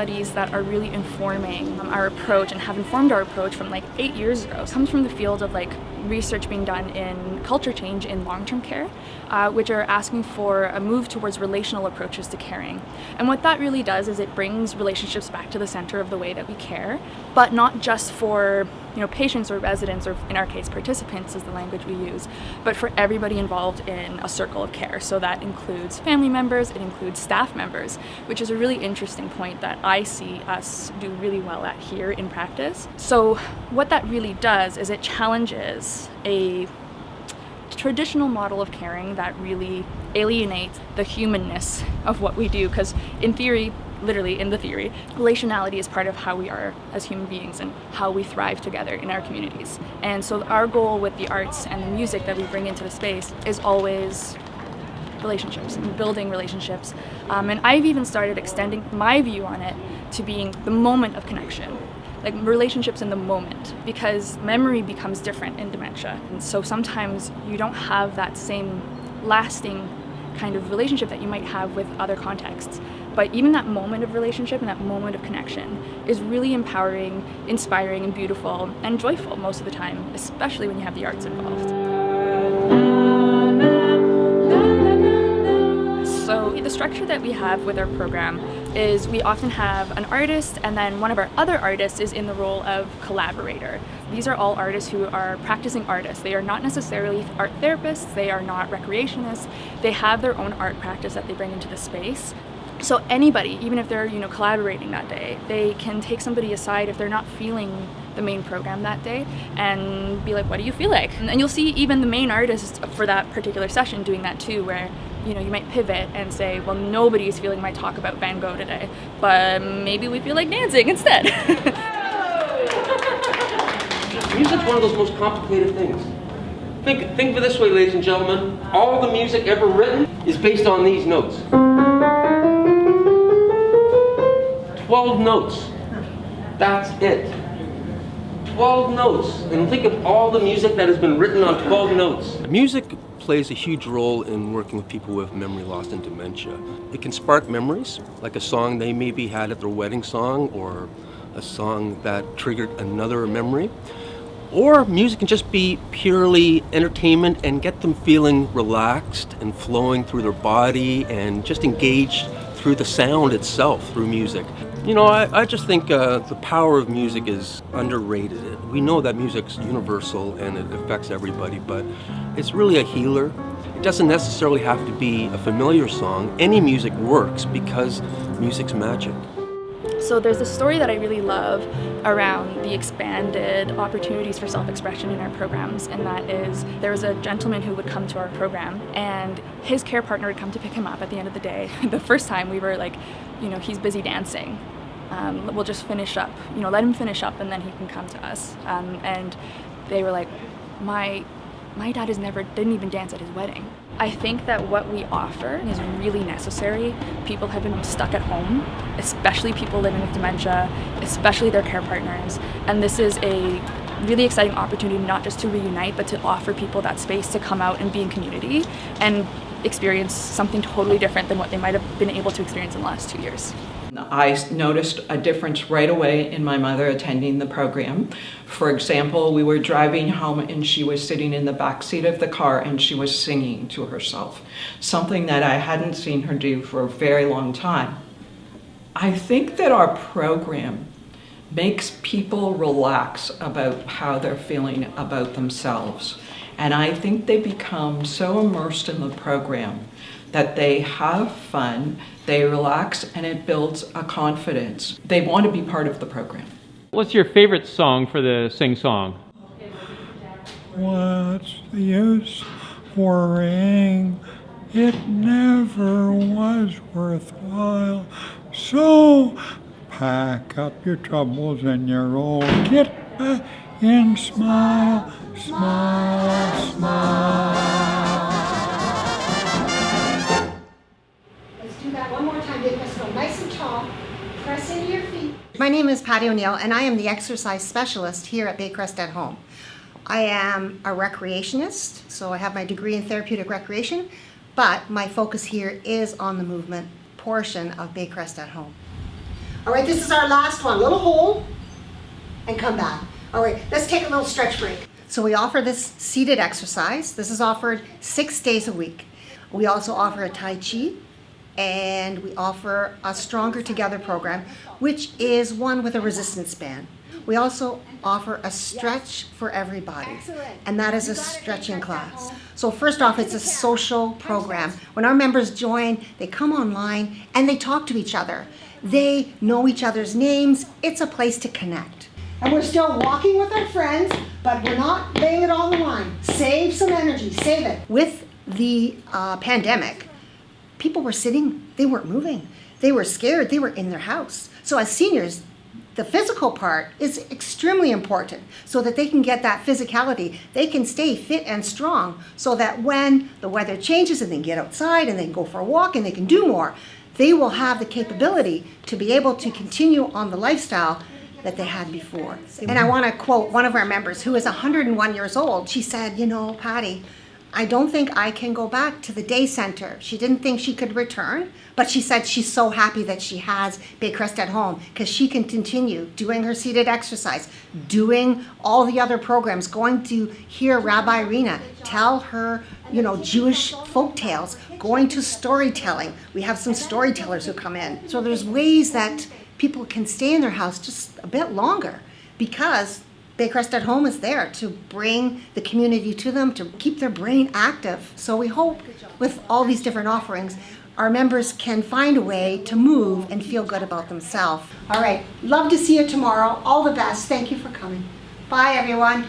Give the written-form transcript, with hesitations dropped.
studies that are really informing our approach and have informed our approach from like 8 years ago. It comes from the field of like research being done in culture change in long-term care, which are asking for a move towards relational approaches to caring. And what that really does is it brings relationships back to the center of the way that we care, but not just for patients or residents, or in our case participants is the language we use, but for everybody involved in a circle of care. So that includes family members, it includes staff members, which is a really interesting point that I see us do really well at here in practice. So what that really does is it challenges a traditional model of caring that really alienates the humanness of what we do, because in theory, literally in the theory, relationality is part of how we are as human beings and how we thrive together in our communities. And so our goal with the arts and the music that we bring into the space is always relationships and building relationships. And I've even started extending my view on it to being the moment of connection, like relationships in the moment, because memory becomes different in dementia. And so sometimes you don't have that same lasting kind of relationship that you might have with other contexts. But even that moment of relationship and that moment of connection is really empowering, inspiring, and beautiful and joyful most of the time, especially when you have the arts involved. So the structure that we have with our program is we often have an artist, and then one of our other artists is in the role of collaborator. These are all artists who are practicing artists. They are not necessarily art therapists, they are not recreationists, they have their own art practice that they bring into the space. So anybody, even if they're collaborating that day, they can take somebody aside if they're not feeling the main program that day and be like, what do you feel like? And you'll see even the main artist for that particular session doing that too, where you might pivot and say, well, nobody's feeling my talk about Van Gogh today, but maybe we feel like dancing instead. Music's one of those most complicated things. Think of it this way, ladies and gentlemen. All the music ever written is based on these notes. 12 notes. That's it. 12 notes. And think of all the music that has been written on 12 notes. Music plays a huge role in working with people with memory loss and dementia. It can spark memories, like a song they maybe had at their wedding song, or a song that triggered another memory. Or music can just be purely entertainment and get them feeling relaxed and flowing through their body and just engaged through the sound itself, through music. I just think the power of music is underrated. We know that music's universal and it affects everybody, but it's really a healer. It doesn't necessarily have to be a familiar song. Any music works because music's magic. So there's a story that I really love around the expanded opportunities for self-expression in our programs, and that is there was a gentleman who would come to our program and his care partner would come to pick him up at the end of the day. The first time we were like, he's busy dancing. We'll just finish up, let him finish up and then he can come to us. And they were like, my dad didn't even dance at his wedding. I think that what we offer is really necessary. People have been stuck at home, especially people living with dementia, especially their care partners. And this is a really exciting opportunity not just to reunite, but to offer people that space to come out and be in community and experience something totally different than what they might have been able to experience in the last 2 years. I noticed a difference right away in my mother attending the program. For example, we were driving home and she was sitting in the back seat of the car and she was singing to herself, something that I hadn't seen her do for a very long time. I think that our program makes people relax about how they're feeling about themselves. And I think they become so immersed in the program that they have fun, they relax, and it builds a confidence. They want to be part of the program. What's your favorite song for the sing-song? What's the use worrying? It never was worthwhile. So pack up your troubles and your old kit back and smile, smile, smile. Let's do that one more time. Let's go nice and tall. Press into your feet. My name is Patti O'Neill, and I am the exercise specialist here at Baycrest at Home. I am a recreationist, so I have my degree in therapeutic recreation, but my focus here is on the movement portion of Baycrest at Home. All right, this is our last one. Little hold and come back. All right, let's take a little stretch break. So we offer this seated exercise. This is offered 6 days a week. We also offer a Tai Chi, and we offer a Stronger Together program, which is one with a resistance band. We also offer a stretch for everybody, and that is a stretching class. So first off, it's a social program. When our members join, they come online and they talk to each other. They know each other's names. It's a place to connect. And we're still walking with our friends, but we're not laying it all on the line. Save some energy, save it. With the pandemic, people were sitting, they weren't moving. They were scared, they were in their house. So as seniors, the physical part is extremely important so that they can get that physicality. They can stay fit and strong so that when the weather changes and they get outside and they can go for a walk and they can do more, they will have the capability to be able to continue on the lifestyle that they had before. And I want to quote one of our members who is 101 years old. She said, you know, Patti, I don't think I can go back to the day center. She didn't think she could return, but she said she's so happy that she has Baycrest at home because she can continue doing her seated exercise, doing all the other programs, going to hear Rabbi Rena tell her, you know, Jewish folk tales, going to storytelling. We have some storytellers who come in. So there's ways that people can stay in their house just a bit longer because Baycrest at Home is there to bring the community to them, to keep their brain active. So we hope with all these different offerings, our members can find a way to move and feel good about themselves. All right, love to see you tomorrow. All the best. Thank you for coming. Bye, everyone.